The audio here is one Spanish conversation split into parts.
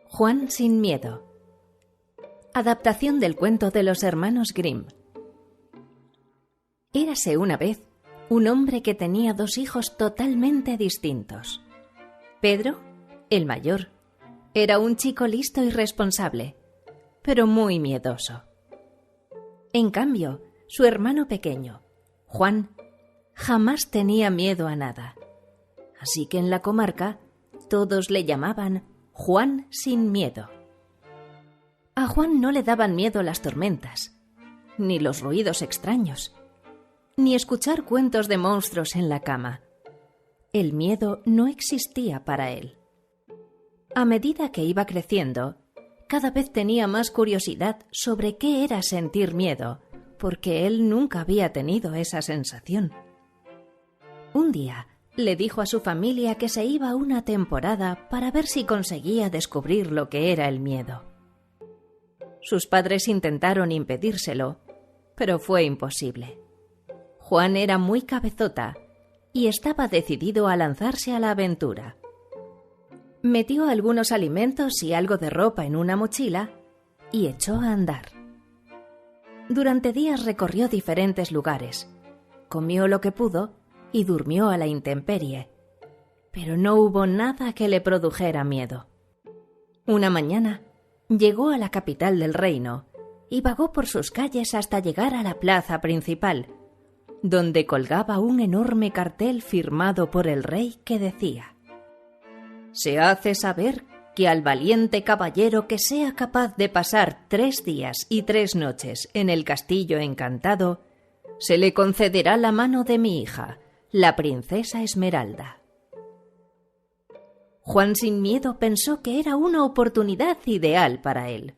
Juan sin miedo. Adaptación del cuento de los hermanos Grimm. Érase una vez un hombre que tenía 2 hijos totalmente distintos. Pedro, el mayor, era un chico listo y responsable, pero muy miedoso. En cambio, su hermano pequeño, Juan, jamás tenía miedo a nada. Así que en la comarca todos le llamaban Juan sin miedo. A Juan no le daban miedo las tormentas, ni los ruidos extraños, ni escuchar cuentos de monstruos en la cama. El miedo no existía para él. A medida que iba creciendo, cada vez tenía más curiosidad sobre qué era sentir miedo, porque él nunca había tenido esa sensación. Un día le dijo a su familia que se iba una temporada para ver si conseguía descubrir lo que era el miedo. Sus padres intentaron impedírselo, pero fue imposible. Juan era muy cabezota y estaba decidido a lanzarse a la aventura. Metió algunos alimentos y algo de ropa en una mochila y echó a andar. Durante días recorrió diferentes lugares, comió lo que pudo y durmió a la intemperie, pero no hubo nada que le produjera miedo. Una mañana llegó a la capital del reino y vagó por sus calles hasta llegar a la plaza principal, donde colgaba un enorme cartel firmado por el rey que decía: «Se hace saber que al valiente caballero que sea capaz de pasar 3 días y 3 noches en el castillo encantado, se le concederá la mano de mi hija, la princesa Esmeralda». Juan sin miedo pensó que era una oportunidad ideal para él.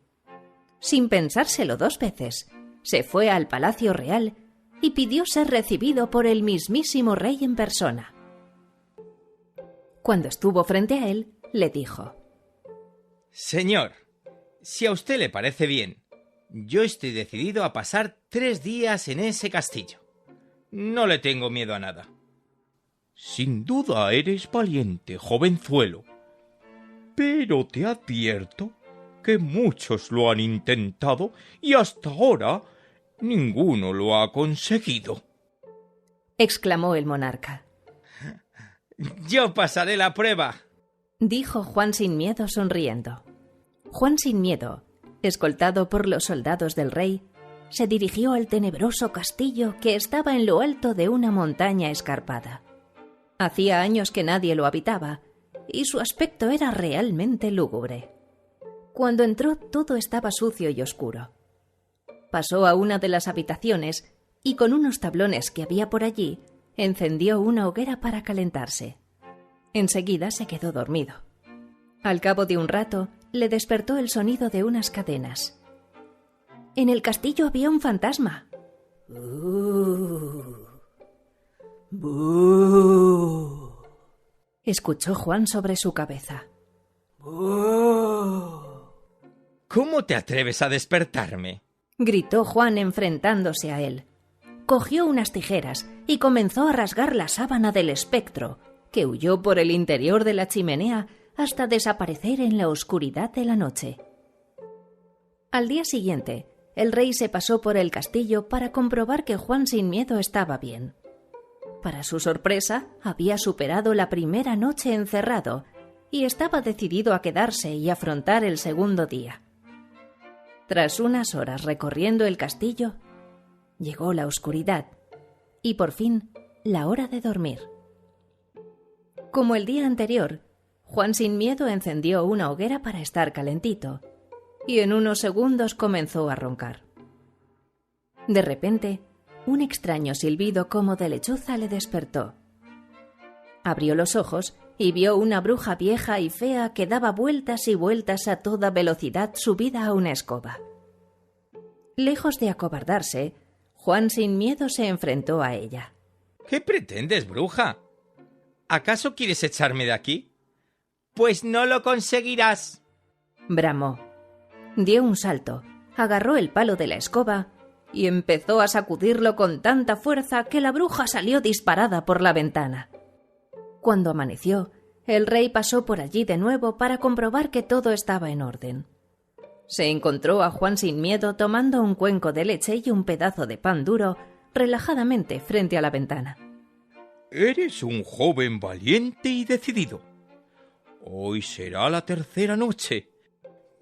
Sin pensárselo 2 veces, se fue al Palacio Real y pidió ser recibido por el mismísimo rey en persona. Cuando estuvo frente a él, le dijo: «Señor, si a usted le parece bien, yo estoy decidido a pasar 3 días en ese castillo. No le tengo miedo a nada». «Sin duda eres valiente, jovenzuelo, pero te advierto que muchos lo han intentado y hasta ahora ninguno lo ha conseguido», exclamó el monarca. «Yo pasaré la prueba», dijo Juan sin miedo sonriendo. Juan sin miedo, escoltado por los soldados del rey, se dirigió al tenebroso castillo que estaba en lo alto de una montaña escarpada. Hacía años que nadie lo habitaba, y su aspecto era realmente lúgubre. Cuando entró, todo estaba sucio y oscuro. Pasó a una de las habitaciones y con unos tablones que había por allí, encendió una hoguera para calentarse. Enseguida se quedó dormido. Al cabo de un rato, le despertó el sonido de unas cadenas. En el castillo había un fantasma. ¡Bú! Escuchó Juan sobre su cabeza. ¡Bú! «¿Cómo te atreves a despertarme?», gritó Juan enfrentándose a él. Cogió unas tijeras y comenzó a rasgar la sábana del espectro, que huyó por el interior de la chimenea hasta desaparecer en la oscuridad de la noche. Al día siguiente, el rey se pasó por el castillo para comprobar que Juan sin miedo estaba bien. Para su sorpresa, había superado la primera noche encerrado y estaba decidido a quedarse y afrontar el segundo día. Tras unas horas recorriendo el castillo, llegó la oscuridad y por fin la hora de dormir. Como el día anterior, Juan sin miedo encendió una hoguera para estar calentito y en unos segundos comenzó a roncar. De repente, un extraño silbido como de lechuza le despertó. Abrió los ojos y vio una bruja vieja y fea que daba vueltas y vueltas a toda velocidad subida a una escoba. Lejos de acobardarse, Juan sin miedo se enfrentó a ella. «¿Qué pretendes, bruja? ¿Acaso quieres echarme de aquí? Pues no lo conseguirás», bramó. Dio un salto, agarró el palo de la escoba y empezó a sacudirlo con tanta fuerza que la bruja salió disparada por la ventana. Cuando amaneció, El rey pasó por allí de nuevo para comprobar que todo estaba en orden. Se encontró a Juan sin miedo tomando un cuenco de leche y un pedazo de pan duro relajadamente frente a la ventana. Eres un joven valiente y decidido. Hoy será la tercera noche.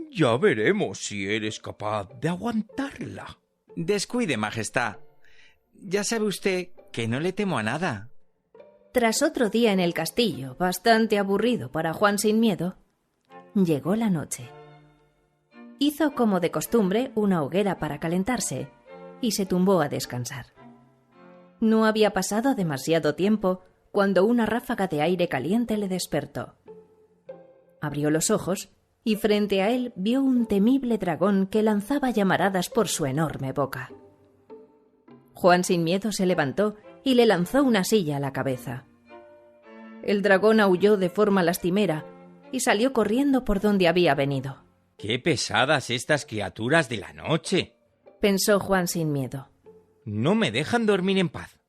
Ya veremos si eres capaz de aguantarla. Descuide, Majestad. Ya sabe usted que no le temo a nada. Tras otro día en el castillo, bastante aburrido para Juan sin miedo, llegó la noche. Hizo como de costumbre una hoguera para calentarse y se tumbó a descansar. No había pasado demasiado tiempo cuando una ráfaga de aire caliente le despertó. Abrió los ojos y frente a él vio un temible dragón que lanzaba llamaradas por su enorme boca. Juan sin miedo se levantó y le lanzó una silla a la cabeza. El dragón aulló de forma lastimera y salió corriendo por donde había venido. ¡Qué pesadas estas criaturas de la noche!, pensó Juan sin miedo. No me dejan dormir en paz.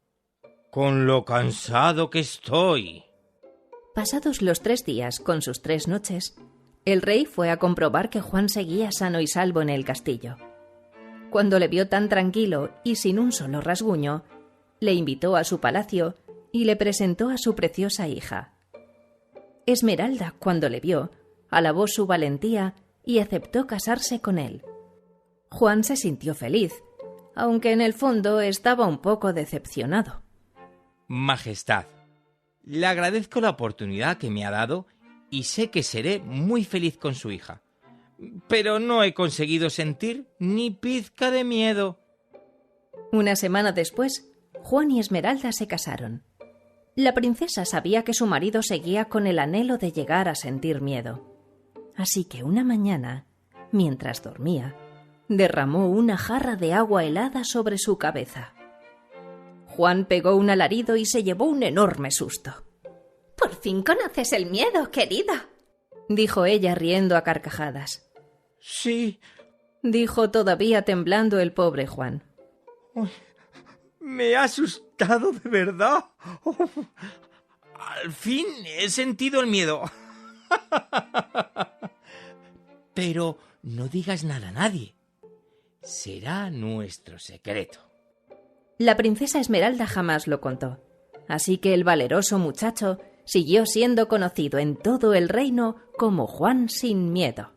Con lo cansado que estoy. Pasados los 3 días con sus 3 noches, el rey fue a comprobar que Juan seguía sano y salvo en el castillo. Cuando le vio tan tranquilo y sin un solo rasguño, le invitó a su palacio y le presentó a su preciosa hija. Esmeralda, cuando le vio, alabó su valentía y aceptó casarse con él. Juan se sintió feliz, aunque en el fondo estaba un poco decepcionado. Majestad, le agradezco la oportunidad que me ha dado y sé que seré muy feliz con su hija. Pero no he conseguido sentir ni pizca de miedo. Una semana después, Juan y Esmeralda se casaron. La princesa sabía que su marido seguía con el anhelo de llegar a sentir miedo. Así que una mañana, mientras dormía, derramó una jarra de agua helada sobre su cabeza. Juan pegó un alarido y se llevó un enorme susto. «Por fin conoces el miedo, querida», dijo ella riendo a carcajadas. Sí, dijo todavía temblando el pobre Juan. Me ha asustado de verdad. Al fin he sentido el miedo. Pero no digas nada a nadie. Será nuestro secreto. La princesa Esmeralda jamás lo contó, así que el valeroso muchacho siguió siendo conocido en todo el reino como Juan sin miedo.